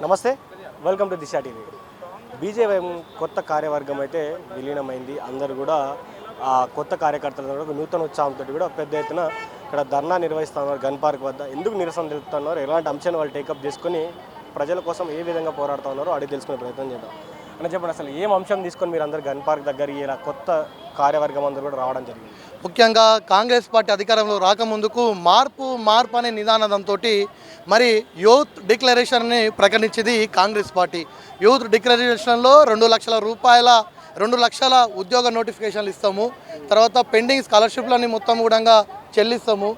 నమస్తే, welcome to Disha TV. BJP కొత్త కార్యవర్గం అయితే విలీనమైంది. అందరూ కూడా ఆ కొత్త కార్యకర్తలు కూడా నూతన ఉత్సాహంతో కూడా పెద్ద ఎత్తున ఇక్కడ ధర్నా నిర్వహిస్తున్నారు. గన్ పార్క్ వద్ద ఎందుకు నిరసన తెలుపుతున్నారు, ఎలాంటి అంశాన్ని వాళ్ళు టేకప్ చేసుకొని ప్రజల కోసం ఏ విధంగా పోరాడుతూ ఉన్నారో అడిగి తెలుసుకునే ప్రయత్నం చేద్దాం. అని చెప్పండి, అసలు ఏం అంశం తీసుకొని మీరు అందరు గన్ పార్క్ దగ్గర ఇలా కొత్త కార్యవర్గం అందరూ కూడా రావడం జరిగింది? ముఖ్యంగా కాంగ్రెస్ పార్టీ అధికారంలో రాకముందుకు మార్పు అనే నినాదంతో మరి యూత్ డిక్లరేషన్ని ప్రకటించింది కాంగ్రెస్ పార్టీ. యూత్ డిక్లరేషన్లో 2 లక్షల ఉద్యోగ నోటిఫికేషన్లు ఇస్తాము, తర్వాత పెండింగ్ స్కాలర్షిప్లని మొత్తం కూడా చెల్లిస్తాము,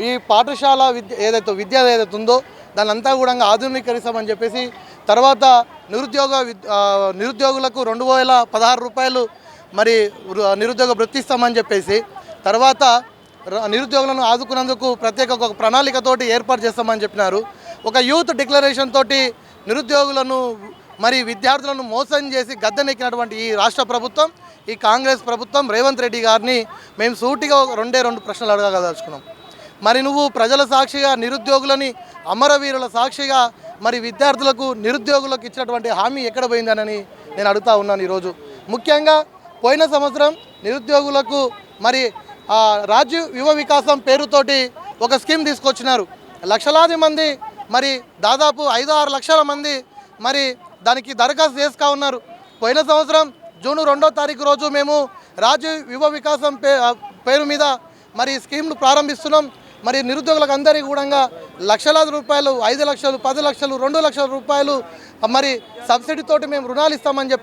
ఈ పాఠశాల విద్య ఏదైతే ఉందో దాని అంతా కూడా ఆధునీకరిస్తామని చెప్పేసి, తర్వాత నిరుద్యోగులకు 2016 రూపాయలు మరి నిరుద్యోగ వృత్తి ఇస్తామని చెప్పేసి, తర్వాత నిరుద్యోగులను ఆదుకున్నందుకు ప్రత్యేక ఒక ప్రణాళికతోటి ఏర్పాటు చేస్తామని చెప్పినారు. ఒక యూత్ డిక్లరేషన్ తోటి నిరుద్యోగులను మరి విద్యార్థులను మోసం చేసి గద్దెనెక్కినటువంటి ఈ రాష్ట్ర ప్రభుత్వం, ఈ కాంగ్రెస్ ప్రభుత్వం, రేవంత్ రెడ్డి గారిని మేము సూటిగా రెండు ప్రశ్నలు అడగదలుచుకున్నాం. మరి నువ్వు ప్రజల సాక్షిగా నిరుద్యోగులని, అమరవీరుల సాక్షిగా మరి విద్యార్థులకు నిరుద్యోగులకు ఇచ్చినటువంటి హామీ ఎక్కడ పోయిందనని నేను అడుగుతా ఉన్నాను. ఈరోజు ముఖ్యంగా పోయిన సంవత్సరం నిరుద్యోగులకు మరి రాజీవ్ యువ వికాసం పేరుతోటి ఒక స్కీమ్ తీసుకొచ్చినారు. లక్షలాది మంది మరి దాదాపు 5-6 లక్షల మంది మరి దానికి దరఖాస్తు చేసుకా ఉన్నారు. పోయిన సంవత్సరం జూన్ 2వ తారీఖు రోజు మేము రాజీవ్ యువ వికాసం పేరు మీద మరి స్కీమ్లు ప్రారంభిస్తున్నాం. మరి నిరుద్యోగులకు అందరికీ కూడా లక్షలాది రూపాయలు, 5 లక్షలు, 10 లక్షలు, 2 లక్షల రూపాయలు మరి సబ్సిడీతోటి మేము రుణాలు ఇస్తామని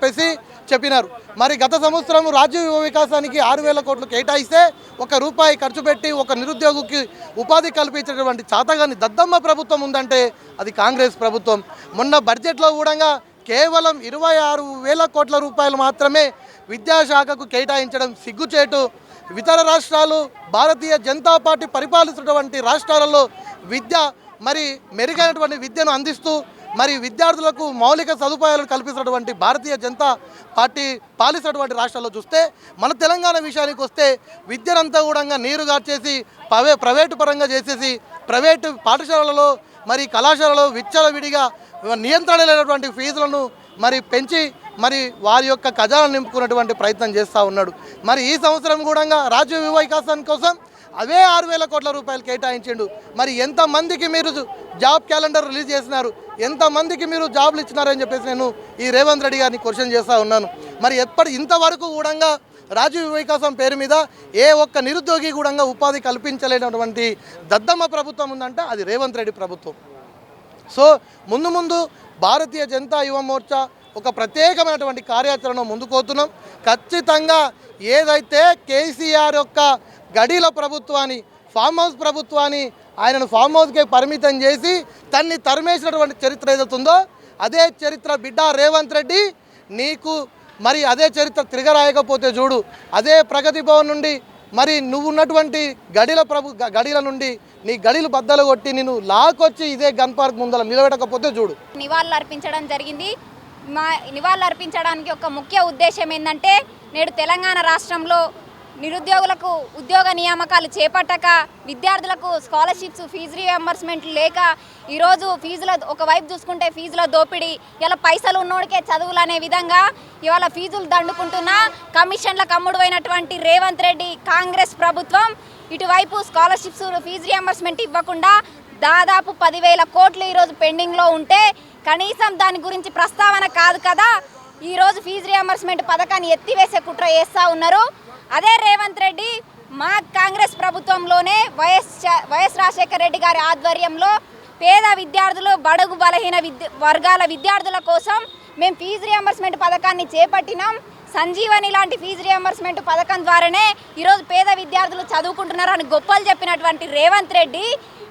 చెప్పినారు. మరి గత సంవత్సరం రాజీవ్ యువ వికాసానికి 6,000 కోట్లు కేటాయిస్తే ₹1 ఖర్చు పెట్టి ఒక నిరుద్యోగికి ఉపాధి కల్పించేటువంటి చాతగాని దద్దమ్మ ప్రభుత్వం ఉందంటే అది కాంగ్రెస్ ప్రభుత్వం. మొన్న బడ్జెట్లో కూడా కేవలం 26,000 కోట్ల రూపాయలు మాత్రమే విద్యాశాఖకు కేటాయించడం సిగ్గుచేటు. ఇతర రాష్ట్రాలు, భారతీయ జనతా పార్టీ పరిపాలిస్తున్నటువంటి రాష్ట్రాలలో విద్య మరి మెరుగైనటువంటి విద్యను అందిస్తూ మరి విద్యార్థులకు మౌలిక సదుపాయాలు కల్పిస్తున్నటువంటి భారతీయ జనతా పార్టీ పాలిస్తున్నటువంటి రాష్ట్రాల్లో చూస్తే, మన తెలంగాణ విషయానికి వస్తే విద్యనంతా కూడా నీరుగార్చేసి ప్రైవేటు పరంగా చేసేసి, ప్రైవేటు పాఠశాలలో మరి కళాశాలలో విచ్చలవిడిగా నియంత్రణ లేనటువంటి ఫీజులను మరి పెంచి మరి వారి యొక్క ఖజానాను నింపుకున్నటువంటి ప్రయత్నం చేస్తూ ఉన్నాడు. మరి ఈ సంవత్సరం కూడా రాజీవ్ యువ వికాసం కోసం అవే 6,000 కోట్ల రూపాయలు కేటాయించిండు. మరి ఎంతమందికి మీరు జాబ్ క్యాలెండర్ రిలీజ్ చేసినారు, ఎంతమందికి మీరు జాబ్లు ఇచ్చినారని చెప్పేసి నేను ఈ రేవంత్ రెడ్డి గారిని క్వశ్చన్ చేస్తూ ఉన్నాను. మరి ఇంతవరకు కూడా రాజీవ్ యువ వికాసం పేరు మీద ఏ ఒక్క నిరుద్యోగి కూడా ఉపాధి కల్పించలేనటువంటి దద్దమ్మ ప్రభుత్వం ఉందంటే అది రేవంత్ రెడ్డి ప్రభుత్వం. సో ముందు భారతీయ జనతా యువ మోర్చా ఒక ప్రత్యేకమైనటువంటి కార్యాచరణ ముందుకోతున్నాం. ఖచ్చితంగా ఏదైతే కేసీఆర్ యొక్క గడీల ప్రభుత్వాన్ని, ఫామ్ హౌస్ ప్రభుత్వాన్ని, ఆయనను ఫామ్ హౌస్కే పరిమితం చేసి తన్ని తరిమేసినటువంటి చరిత్ర ఏదవుతుందో అదే చరిత్ర బిడ్డ రేవంత్ రెడ్డి నీకు మరి అదే చరిత్ర తిరగరాయకపోతే చూడు, అదే ప్రగతి భవన్ నుండి మరి నువ్వు ఉన్నటువంటి గడిల నుండి నీ గడిలు బద్దలు కొట్టి నేను లాకొచ్చి ఇదే గన్ పార్క్ ముందర నిలబెట్టకపోతే చూడు. నివాళులు అర్పించడం జరిగింది. నివాళులు అర్పించడానికి ఒక ముఖ్య ఉద్దేశం ఏంటంటే, నేడు తెలంగాణ రాష్ట్రంలో నిరుద్యోగులకు ఉద్యోగ నియామకాలు చేపట్టక, విద్యార్థులకు స్కాలర్షిప్స్, ఫీజు రీఎంబర్స్మెంట్ లేక ఈరోజు ఫీజుల ఒకవైపు చూసుకుంటే ఫీజుల దోపిడీ, ఇలా పైసలు ఉన్నోడికే చదువులు అనే విధంగా ఇవాళ ఫీజులు దండుకుంటున్న కమిషన్లకు అమ్ముడువైనటువంటి రేవంత్ రెడ్డి కాంగ్రెస్ ప్రభుత్వం ఇటువైపు స్కాలర్షిప్స్, ఫీజు రీఎంబర్స్మెంట్ ఇవ్వకుండా దాదాపు 10,000 కోట్లు ఈరోజు పెండింగ్లో ఉంటే కనీసం దాని గురించి ప్రస్తావన కాదు కదా. ఈరోజు ఫీజు రీఎంబర్స్మెంట్ పథకాన్ని ఎత్తివేసే కుట్ర చేస్తూ ఉన్నారు. అదే రేవంత్ రెడ్డి మా కాంగ్రెస్ ప్రభుత్వంలోనే వైఎస్ రాజశేఖర రెడ్డి గారి ఆధ్వర్యంలో పేద విద్యార్థులు, బడుగు బలహీన వర్గాల విద్యార్థుల కోసం మేము ఫీజు రీఎంబర్స్మెంట్ పథకాన్ని చేపట్టినాం. సంజీవని లాంటి ఫీజు రీఎంబర్స్మెంట్ పథకం ద్వారానే ఈరోజు పేద విద్యార్థులు చదువుకుంటున్నారు అని గొప్పలు చెప్పినటువంటి రేవంత్ రెడ్డి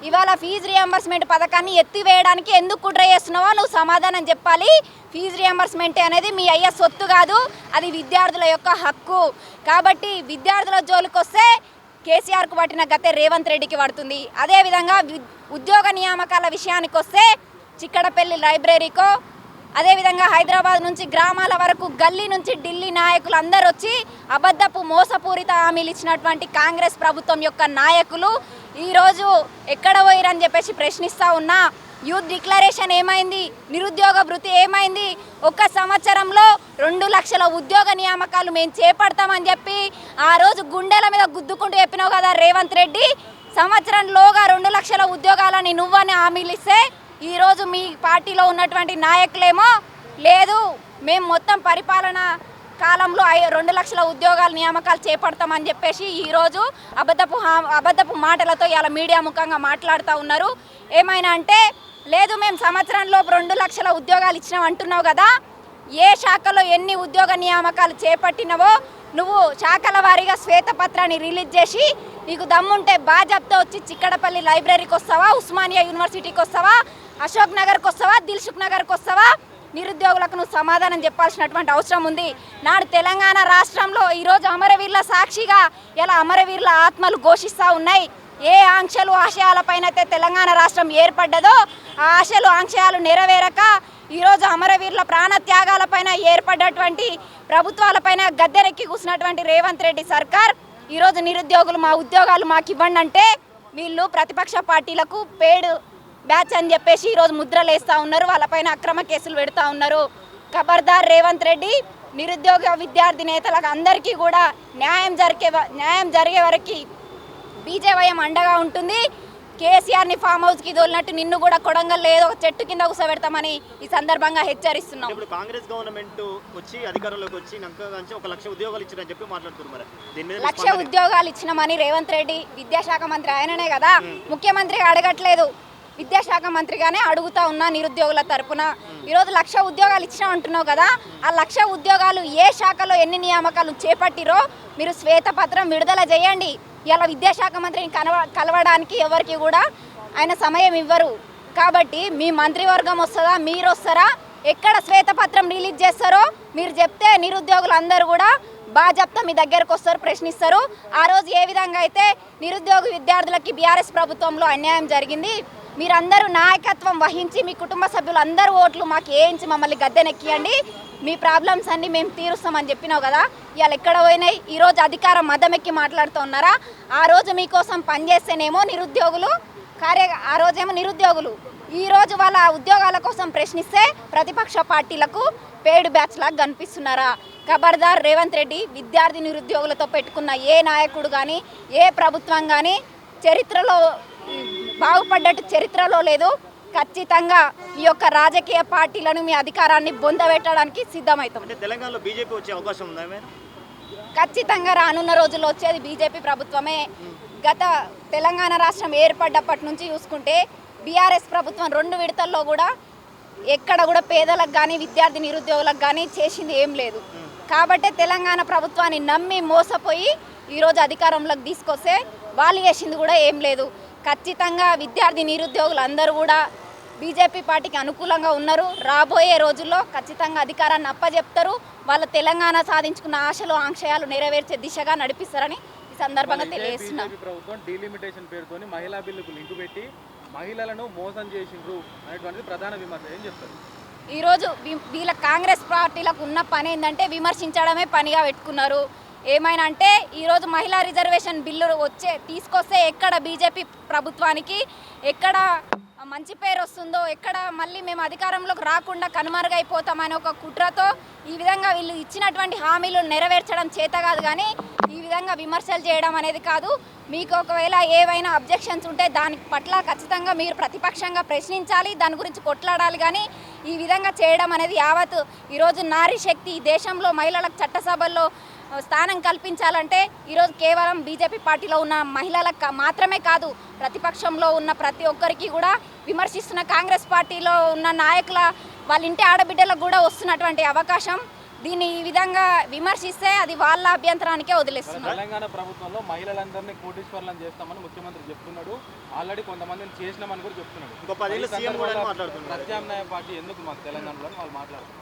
ఇవాళ ఫీజు రీఎంబర్స్మెంట్ పథకాన్ని ఎత్తివేయడానికి ఎందుకు కుట్ర చేస్తున్నావో నువ్వు సమాధానం చెప్పాలి. ఫీజు రీఎంబర్స్మెంట్ అనేది మీ అయ్య సొత్తు కాదు, అది విద్యార్థుల యొక్క హక్కు. కాబట్టి విద్యార్థుల జోలికి వస్తే కేసీఆర్కు పట్టిన గతే రేవంత్ రెడ్డికి పడుతుంది. అదేవిధంగా ఉద్యోగ నియామకాల విషయానికి వస్తే చిక్కడపల్లి లైబ్రరీకో, అదేవిధంగా హైదరాబాద్ నుంచి గ్రామాల వరకు, గల్లీ నుంచి ఢిల్లీ నాయకులు అందరూ వచ్చి అబద్ధపు మోసపూరిత హామీలు ఇచ్చినటువంటి కాంగ్రెస్ ప్రభుత్వం యొక్క నాయకులు ఈరోజు ఎక్కడ పోయిరని చెప్పేసి ప్రశ్నిస్తూ ఉన్నా. యూత్ డిక్లరేషన్ ఏమైంది? నిరుద్యోగ భృతి ఏమైంది? ఒక్క సంవత్సరంలో 2 లక్షల ఉద్యోగ నియామకాలు మేము చేపడతామని చెప్పి ఆ రోజు గుండెల మీద గుద్దుకుంటూ చెప్పినావు కదా రేవంత్ రెడ్డి. సంవత్సరంలోగా 2 లక్షల ఉద్యోగాలని నువ్వని హామీలు ఇస్తే ఈరోజు మీ పార్టీలో ఉన్నటువంటి నాయకులేమో లేదు మేము మొత్తం పరిపాలన కాలంలో 2 లక్షల ఉద్యోగాల నియామకాలు చేపడతామని చెప్పేసి ఈరోజు అబద్ధపు మాటలతో ఇలా మీడియా ముఖంగా మాట్లాడుతూ ఉన్నారు. ఏమైనా అంటే లేదు మేము సంవత్సరంలో 2 లక్షల ఉద్యోగాలు ఇచ్చినాం అంటున్నావు కదా. ఏ శాఖలో ఎన్ని ఉద్యోగ నియామకాలు చేపట్టినవో నువ్వు శాఖల వారీగా శ్వేతపత్రాన్ని రిలీజ్ చేసి నీకు దమ్ముంటే బాజాబ్తో వచ్చి చిక్కడపల్లి లైబ్రరీకి వస్తావా, ఉస్మానియా యూనివర్సిటీకి వస్తావా, అశోక్ నగర్కి వస్తావా, దిల్సుఖ్ నగర్కి వస్తావా? నిరుద్యోగులకు నువ్వు సమాధానం చెప్పాల్సినటువంటి అవసరం ఉంది. నాడు తెలంగాణ రాష్ట్రంలో ఈరోజు అమరవీరుల సాక్షిగా ఇలా అమరవీరుల ఆత్మలు ఘోషిస్తూ ఉన్నాయి. ఏ ఆంక్షలు ఆశయాలపైన అయితే తెలంగాణ రాష్ట్రం ఏర్పడ్డదో ఆ ఆశలు ఆంక్షయాలు నెరవేరక ఈరోజు అమరవీరుల ప్రాణత్యాగాలపైన ఏర్పడ్డటువంటి ప్రభుత్వాలపైన గద్దెరెక్కి కూసినటువంటి రేవంత్ రెడ్డి సర్కార్ ఈరోజు నిరుద్యోగులు మా ఉద్యోగాలు మాకు ఇవ్వండి అంటే వీళ్ళు ప్రతిపక్ష పార్టీలకు పేడు బ్యాచ్ అని చెప్పేసి ఈరోజు ముద్రలు వేస్తూ ఉన్నారు. వాళ్ళపైన అక్రమ కేసులు పెడతా ఉన్నారు. ఖబర్దార్ రేవంత్ రెడ్డి, నిరుద్యోగ విద్యార్థి నేతలకు అందరికీ కూడా న్యాయం జరిగే వరకు బీజేవైఎం అండగా ఉంటుంది. కేసీఆర్ని ఫామ్ హౌస్కి తోలినట్టు నిన్ను కూడా కొడంగల్లో ఏదో ఒక చెట్టు కింద కూర్చోబెడతామని ఈ సందర్భంగా హెచ్చరిస్తున్నాం. ఇప్పుడు కాంగ్రెస్ గవర్నమెంట్ వచ్చి అధికారంలోకి వచ్చి 1 లక్ష ఉద్యోగాలు ఇచ్చారని చెప్పి మాట్లాడుతున్నారు. మరి 1 లక్ష ఉద్యోగాలు ఇచ్చినామని రేవంత్ రెడ్డి విద్యాశాఖ మంత్రి ఆయననే కదా, ముఖ్యమంత్రి అడగట్లేదు, విద్యాశాఖ మంత్రిగానే అడుగుతా ఉన్నా నిరుద్యోగుల తరపున. ఈరోజు 1 లక్ష ఉద్యోగాలు ఇచ్చినా అంటున్నావు కదా, ఆ 1 లక్ష ఉద్యోగాలు ఏ శాఖలో ఎన్ని నియామకాలు చేపట్టిరో మీరు శ్వేతపత్రం విడుదల చేయండి. ఇలా విద్యాశాఖ మంత్రిని కలవడానికి ఎవరికి కూడా ఆయన సమయం ఇవ్వరు. కాబట్టి మీ మంత్రివర్గం వస్తుందా, మీరు వస్తారా, ఎక్కడ శ్వేతపత్రం రిలీజ్ చేస్తారో మీరు చెప్తే నిరుద్యోగులు అందరూ కూడా బాజాప్తా మీ దగ్గరకు వస్తారు, ప్రశ్నిస్తారు. ఆ రోజు ఏ విధంగా అయితే నిరుద్యోగ విద్యార్థులకి బీఆర్ఎస్ ప్రభుత్వంలో అన్యాయం జరిగింది, మీరందరూ నాయకత్వం వహించి మీ కుటుంబ సభ్యులు అందరూ ఓట్లు మాకు వేయించి మమ్మల్ని గద్దెనెక్కియండి, మీ ప్రాబ్లమ్స్ అన్నీ మేము తీరుస్తామని చెప్పినావు కదా. ఇవాళ ఎక్కడ పోయినాయి? ఈరోజు అధికారం మదమెక్కి మాట్లాడుతూ ఉన్నారా? ఆ రోజు మీకోసం పనిచేస్తేనేమో నిరుద్యోగులు ఆ రోజేమో నిరుద్యోగులు ఈరోజు వాళ్ళ ఉద్యోగాల కోసం ప్రశ్నిస్తే ప్రతిపక్ష పార్టీలకు పేడు బ్యాచ్ లాగా కనిపిస్తున్నారా? ఖబర్దార్ రేవంత్ రెడ్డి, విద్యార్థి నిరుద్యోగులతో పెట్టుకున్న ఏ నాయకుడు కానీ ఏ ప్రభుత్వం కానీ చరిత్రలో బాగుపడ్డట్టు చరిత్రలో లేదు. ఖచ్చితంగా ఈ యొక్క రాజకీయ పార్టీలను మీ అధికారాన్ని బొందబెట్టడానికి సిద్ధమవుతాం. తెలంగాణలో బీజేపీ వచ్చే అవకాశం ఉందా? ఖచ్చితంగా రానున్న రోజుల్లో వచ్చేది బీజేపీ ప్రభుత్వమే. గత తెలంగాణ రాష్ట్రం ఏర్పడ్డప్పటి నుంచి చూసుకుంటే బీఆర్ఎస్ ప్రభుత్వం 2 విడతల్లో కూడా ఎక్కడ కూడా పేదలకు కానీ విద్యార్థి నిరుద్యోగులకు కానీ చేసింది ఏం లేదు. కాబట్టి తెలంగాణ ప్రభుత్వాన్ని నమ్మి మోసపోయి ఈరోజు అధికారంలోకి తీసుకొస్తే వాళ్ళు చేసింది కూడా ఏం లేదు. ఖచ్చితంగా విద్యార్థి నిరుద్యోగులు అందరూ కూడా బీజేపీ పార్టీకి అనుకూలంగా ఉన్నారు. రాబోయే రోజుల్లో ఖచ్చితంగా అధికారాన్ని అప్పజెప్తారు. వాళ్ళ తెలంగాణ సాధించుకున్న ఆశలు ఆంక్షయాలు నెరవేర్చే దిశగా నడిపిస్తారని ఈ సందర్భంగా తెలియజేస్తున్నాం. ప్రభుత్వం డీలిమిటేషన్ పేరుతోని మహిళా బిల్లుకు లింకు పెట్టి మహిళలను మోసం చేసిండ్రు అనేటువంటిది ప్రధాన విమర్శ. ఏం చెప్తారు? ఈరోజు వీళ్ళ కాంగ్రెస్ పార్టీలకు ఉన్న పని ఏంటంటే విమర్శించడమే పనిగా పెట్టుకున్నారు. ఏమైనా అంటే ఈరోజు మహిళా రిజర్వేషన్ బిల్లు తీసుకొస్తే ఎక్కడ బీజేపీ ప్రభుత్వానికి ఎక్కడ మంచి పేరు వస్తుందో, ఎక్కడ మళ్ళీ మేము అధికారంలోకి రాకుండా కనుమరుగైపోతామని ఒక కుట్రతో ఈ విధంగా వీళ్ళు ఇచ్చినటువంటి హామీలు నెరవేర్చడం చేత కాదు, కానీ ఈ విధంగా విమర్శలు చేయడం అనేది కాదు. మీకు ఒకవేళ ఏవైనా అబ్జెక్షన్స్ ఉంటే దాని పట్ల ఖచ్చితంగా మీరు ప్రతిపక్షంగా ప్రశ్నించాలి, దాని గురించి కొట్లాడాలి. కానీ ఈ విధంగా చేయడం అనేది యావత్ ఈరోజు నారీ శక్తి దేశంలో మహిళలకు చట్టసభల్లో స్థానం కల్పించాలంటే ఈరోజు కేవలం బీజేపీ పార్టీలో ఉన్న మహిళలకు మాత్రమే కాదు, ప్రతిపక్షంలో ఉన్న ప్రతి ఒక్కరికి కూడా విమర్శిస్తున్న కాంగ్రెస్ పార్టీలో ఉన్న నాయకుల వాళ్ళ ఇంటి ఆడబిడ్డలకు కూడా వస్తున్నటువంటి అవకాశం. దీన్ని ఈ విధంగా విమర్శిస్తే అది వాళ్ళ అభ్యంతరానికే వదిలేస్తున్నారు. తెలంగాణ ప్రభుత్వంలో మహిళలందరినీ కోటీశ్వర్లను చేస్తామని ముఖ్యమంత్రి చెప్తున్నాడు. ఆల్రెడీ కొంతమందిని చేసినామని కూడా చెప్తున్నాడు. ప్రత్యామ్నాయ పార్టీ ఎందుకు మాకు తెలంగాణలో వాళ్ళు మాట్లాడుతున్నారు?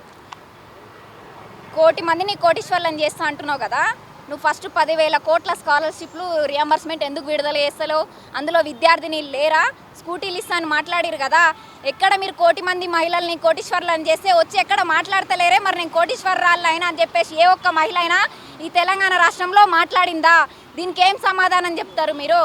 1 కోటి మందిని కోటీశ్వర్లను చేస్తా అంటున్నావు కదా, నువ్వు ఫస్ట్ 10,000 కోట్ల స్కాలర్షిప్లు రియంబర్స్మెంట్ ఎందుకు విడుదల చేస్తలేవు? అందులో విద్యార్థిని లేరా? స్కూటీలు ఇస్తా అని మాట్లాడారు కదా, ఎక్కడ మీరు 1 కోటి మంది మహిళల్ని కోటీశ్వర్లను చేస్తే వచ్చి ఎక్కడ మాట్లాడతలేరే? మరి నేను కోటీశ్వరరాళ్ళు అయినా అని చెప్పేసి ఏ ఒక్క మహిళ అయినా ఈ తెలంగాణ రాష్ట్రంలో మాట్లాడిందా? దీనికి ఏం సమాధానం చెప్తారు మీరు?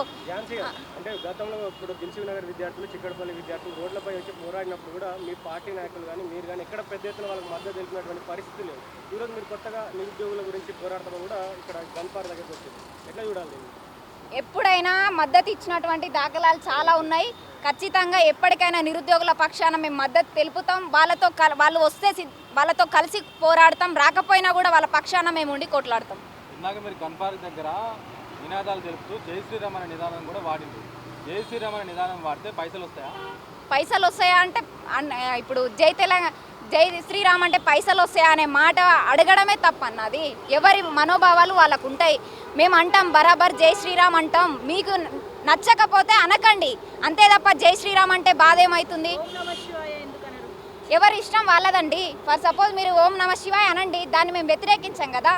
అంటే గతంలో ఇప్పుడు దిల్సుఖ్ నగర్ విద్యార్థులు, చిక్కడపల్లి విద్యార్థులు రోడ్లపై వచ్చి పోరాడినప్పుడు కూడా మీ పార్టీ నాయకులు కానీ మీరు కానీ ఎక్కడ పెద్ద ఎత్తున వాళ్ళకి మద్దతు తెలిపినటువంటి పరిస్థితి లేదు. ఈరోజు మీరు కొత్తగా నిరుద్యోగుల గురించి పోరాడటం కూడా ఇక్కడ గన్పార్ దగ్గరికి వచ్చింది. ఎట్లా చూడాలి దీన్ని? ఎప్పుడైనా మద్దతు ఇచ్చినటువంటి దాఖలాలు చాలా ఉన్నాయి. ఖచ్చితంగా ఎప్పటికైనా నిరుద్యోగుల పక్షాన మేము మద్దతు తెలుపుతాం. వాళ్ళు వస్తే వాళ్ళతో కలిసి పోరాడతాం. రాకపోయినా కూడా వాళ్ళ పక్షాన మేము ఉండి కొట్లాడతాం. ఇందాక మీరు గన్పార్క్ దగ్గర నినాదాలు తెలుపుతూ జై శ్రీరామ్ అనే నిదానం కూడా వాడింది. జై శ్రీరామ్ అనే నిదానం వాడితే పైసలు వస్తాయా? పైసలు వస్తాయా అంటే ఇప్పుడు జై శ్రీరామ్ అంటే పైసలు వస్తాయా అనే మాట అడగడమే తప్పన్నది. ఎవరి మనోభావాలు వాళ్ళకు ఉంటాయి. మేము అంటాం బరాబర్ జై శ్రీరామ్ అంటాం. మీకు నచ్చకపోతే అనకండి అంతే తప్ప జై శ్రీరామ్ అంటే బాధ ఏమవుతుంది? ఎవరి ఇష్టం వాళ్ళదండి. ఫర్ సపోజ్ మీరు ఓం నమ శివాయ అనండి, దాన్ని మేము వ్యతిరేకించాం కదా.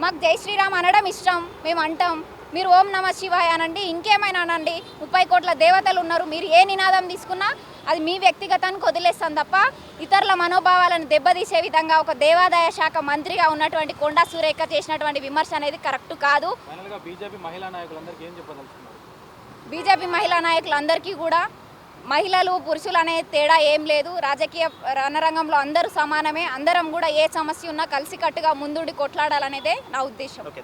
మాకు జై శ్రీరామ్ అనడం ఇష్టం, మేము అంటాం. మీరు ఓం నమ శివాయ అనండి, ఇంకేమైనా అనండి. 30 కోట్ల దేవతలు ఉన్నారు. మీరు ఏ నినాదం తీసుకున్నా అది మీ వ్యక్తిగతానికి వదిలేస్తాం తప్ప ఇతరుల మనోభావాలను దెబ్బతీసే విధంగా ఒక దేవాదాయ శాఖ మంత్రిగా ఉన్నటువంటి కొండా సురేఖ చేసినటువంటి విమర్శ అనేది కరెక్ట్ కాదు. ఫైనల్గా బీజేపీ మహిళా నాయకులందరికీ ఏం చెప్పదలుచుకున్నారు? బీజేపీ మహిళా నాయకులందరికీ కూడా మహిళలు పురుషులు అనే తేడా ఏం లేదు. రాజకీయ రణరంగంలో అందరూ సమానమే. అందరం కూడా ఏ సమస్య ఉన్నా కలిసికట్టుగా ముందుండి కొట్లాడాలనేదే నా ఉద్దేశం. ఓకే.